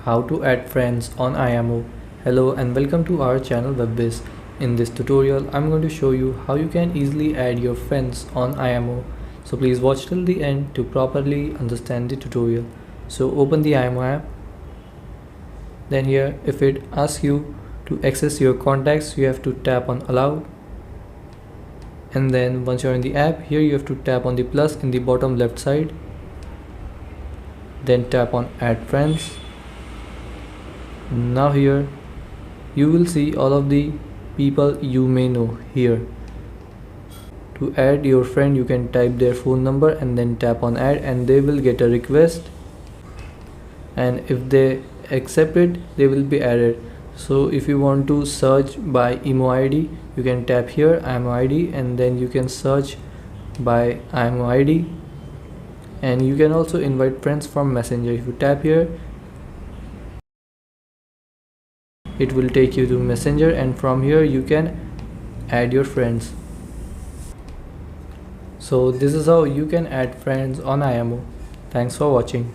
how to add friends on IMO. Hello and welcome to our channel Whizz. In this tutorial I'm going to show you how you can easily add your friends on IMO. So please watch till the end to properly understand the tutorial. So open the IMO app. Then here if it asks you to access your contacts, you have to tap on allow. And then once you're in the app, here you have to tap on the plus in the bottom left side. Then tap on add friends. Now here you will see all of the people you may know here. To add your friend, you can type their phone number and then tap on add, and they will get a request, and if they accept it, they will be added. So if you want to search by IMO ID, you can tap here IMO ID, and then you can search by IMO ID. And you can also invite friends from Messenger. If you tap here, it will take you to Messenger, and from here you can add your friends. So this is how you can add friends on IMO. Thanks for watching.